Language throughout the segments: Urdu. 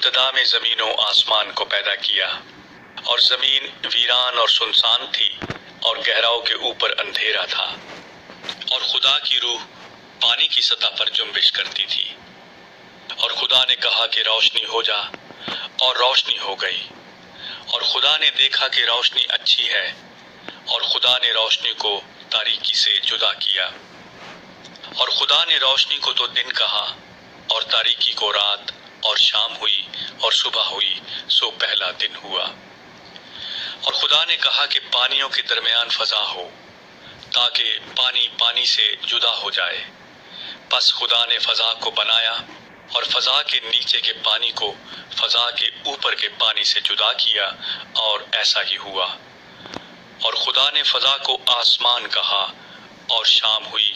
ابتدا میں زمین و آسمان کو پیدا کیا، اور زمین ویران اور سنسان تھی اور گہراؤں کے اوپر اندھیرا تھا، اور خدا کی روح پانی کی سطح پر جنبش کرتی تھی۔ اور خدا نے کہا کہ روشنی ہو جا، اور روشنی ہو گئی۔ اور خدا نے دیکھا کہ روشنی اچھی ہے، اور خدا نے روشنی کو تاریکی سے جدا کیا۔ اور خدا نے روشنی کو تو دن کہا، اور تاریکی کو رات، اور شام ہوئی اور صبح ہوئی، سو پہلا دن ہوا۔ اور خدا نے کہا کہ پانیوں کے درمیان فضا ہو، تاکہ پانی پانی سے جدا ہو جائے۔ پس خدا نے فضا کو بنایا، اور فضا کے نیچے کے پانی کو فضا کے اوپر کے پانی سے جدا کیا، اور ایسا ہی ہوا۔ اور خدا نے فضا کو آسمان کہا، اور شام ہوئی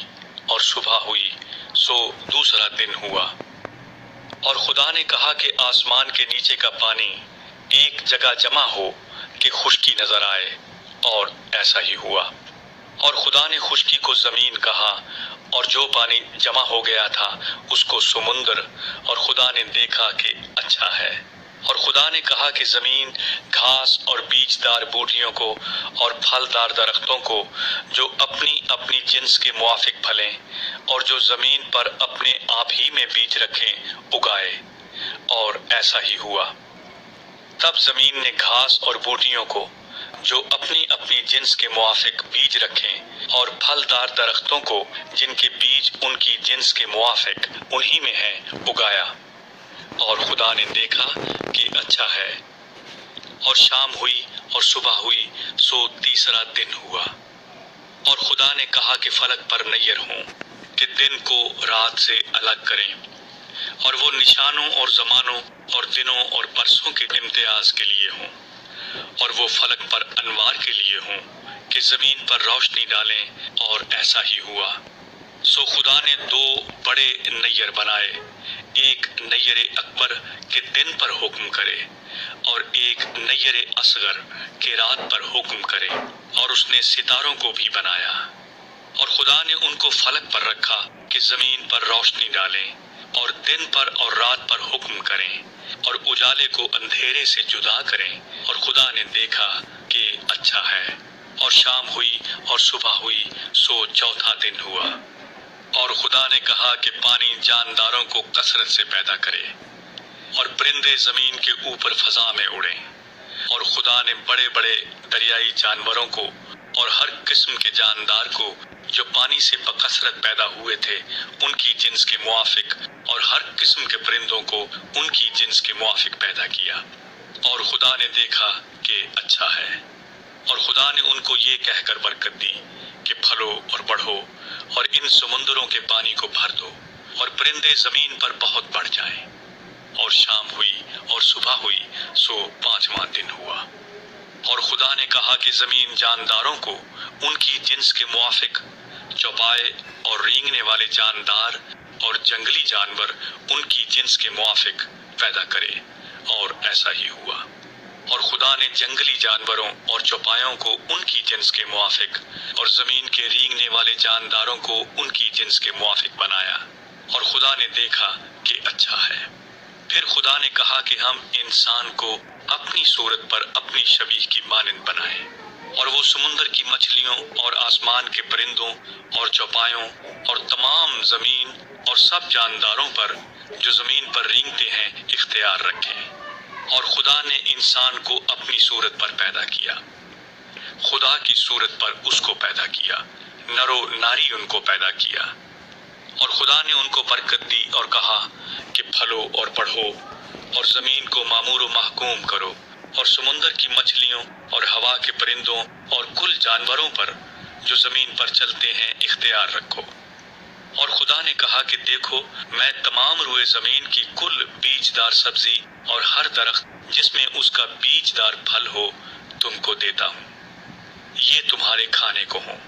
اور صبح ہوئی، سو دوسرا دن ہوا۔ اور خدا نے کہا کہ آسمان کے نیچے کا پانی ایک جگہ جمع ہو کہ خشکی نظر آئے، اور ایسا ہی ہوا۔ اور خدا نے خشکی کو زمین کہا، اور جو پانی جمع ہو گیا تھا اس کو سمندر، اور خدا نے دیکھا کہ اچھا ہے۔ اور خدا نے کہا کہ زمین گھاس اور بیج دار بوٹیوں کو اور پھل دار درختوں کو جو اپنی اپنی جنس کے موافق پھلیں، اور جو زمین پر اپنے آپ ہی میں بیج رکھیں، اگائے، اور ایسا ہی ہوا۔ تب زمین نے گھاس اور بوٹیوں کو جو اپنی اپنی جنس کے موافق بیج رکھیں، اور پھل دار درختوں کو جن کے بیج ان کی جنس کے موافق انہی میں ہیں، اگایا۔ اور خدا نے دیکھا کہ اچھا ہے۔ اور شام ہوئی اور صبح ہوئی، سو تیسرا دن ہوا۔ اور خدا نے کہا کہ فلک پر نیر ہوں، کہ دن کو رات سے الگ کریں، اور وہ نشانوں اور زمانوں اور دنوں اور برسوں کے امتیاز کے لیے ہوں، اور وہ فلک پر انوار کے لیے ہوں کہ زمین پر روشنی ڈالیں، اور ایسا ہی ہوا۔ سو خدا نے دو بڑے نیر بنائے، ایک نیر اکبر کہ دن پر حکم کرے، اور ایک نیر اصغر کہ رات پر حکم کرے، اور اس نے ستاروں کو بھی بنایا۔ اور خدا نے ان کو فلک پر رکھا کہ زمین پر روشنی ڈالیں، اور دن پر اور رات پر حکم کریں، اور اجالے کو اندھیرے سے جدا کریں۔ اور خدا نے دیکھا کہ اچھا ہے۔ اور شام ہوئی اور صبح ہوئی، سو چوتھا دن ہوا۔ اور خدا نے کہا کہ پانی جانداروں کو کثرت سے پیدا کرے، اور پرندے زمین کے اوپر فضا میں اڑیں۔ اور خدا نے بڑے بڑے دریائی جانوروں کو اور ہر قسم کے جاندار کو جو پانی سے بکثرت پیدا ہوئے تھے ان کی جنس کے موافق، اور ہر قسم کے پرندوں کو ان کی جنس کے موافق پیدا کیا۔ اور خدا نے دیکھا کہ اچھا ہے۔ اور خدا نے ان کو یہ کہہ کر برکت دی کہ پھلو اور بڑھو، اور ان سمندروں کے پانی کو بھر دو، اور پرندے زمین پر بہت بڑھ جائیں۔ اور شام ہوئی اور صبح ہوئی، سو پانچواں دن ہوا۔ اور خدا نے کہا کہ زمین جانداروں کو ان کی جنس کے موافق، چوپائے اور رینگنے والے جاندار اور جنگلی جانور ان کی جنس کے موافق پیدا کرے، اور ایسا ہی ہوا۔ اور خدا نے جنگلی جانوروں اور چوپایوں کو ان کی جنس کے موافق، اور زمین کے رینگنے والے جانداروں کو ان کی جنس کے موافق بنایا، اور خدا نے دیکھا کہ اچھا ہے۔ پھر خدا نے کہا کہ ہم انسان کو اپنی صورت پر اپنی شبیہ کی مانند بنائیں، اور وہ سمندر کی مچھلیوں اور آسمان کے پرندوں اور چوپایوں اور تمام زمین اور سب جانداروں پر جو زمین پر رینگتے ہیں اختیار رکھیں۔ اور خدا نے انسان کو اپنی صورت پر پیدا کیا، خدا کی صورت پر اس کو پیدا کیا، نر و ناری ان کو پیدا کیا۔ اور خدا نے ان کو برکت دی اور کہا کہ پھلو اور بڑھو، اور زمین کو معمور و محکوم کرو، اور سمندر کی مچھلیوں اور ہوا کے پرندوں اور کل جانوروں پر جو زمین پر چلتے ہیں اختیار رکھو۔ اور خدا نے کہا کہ دیکھو، میں تمام روئے زمین کی کل بیج دار سبزی اور ہر درخت جس میں اس کا بیج دار پھل ہو تم کو دیتا ہوں، یہ تمہارے کھانے کو ہوں۔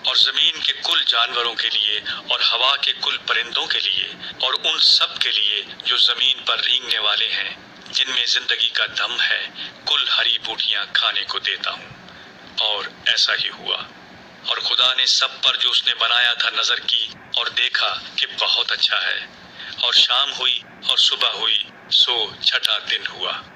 اور زمین کے کل جانوروں کے لیے اور ہوا کے کل پرندوں کے لیے اور ان سب کے لیے جو زمین پر رینگنے والے ہیں جن میں زندگی کا دم ہے، کل ہری بوٹیاں کھانے کو دیتا ہوں۔ اور ایسا ہی ہوا۔ اور خدا نے سب پر جو اس نے بنایا تھا نظر کی، اور دیکھا کہ بہت اچھا ہے۔ اور شام ہوئی اور صبح ہوئی، سو چھٹا دن ہوا۔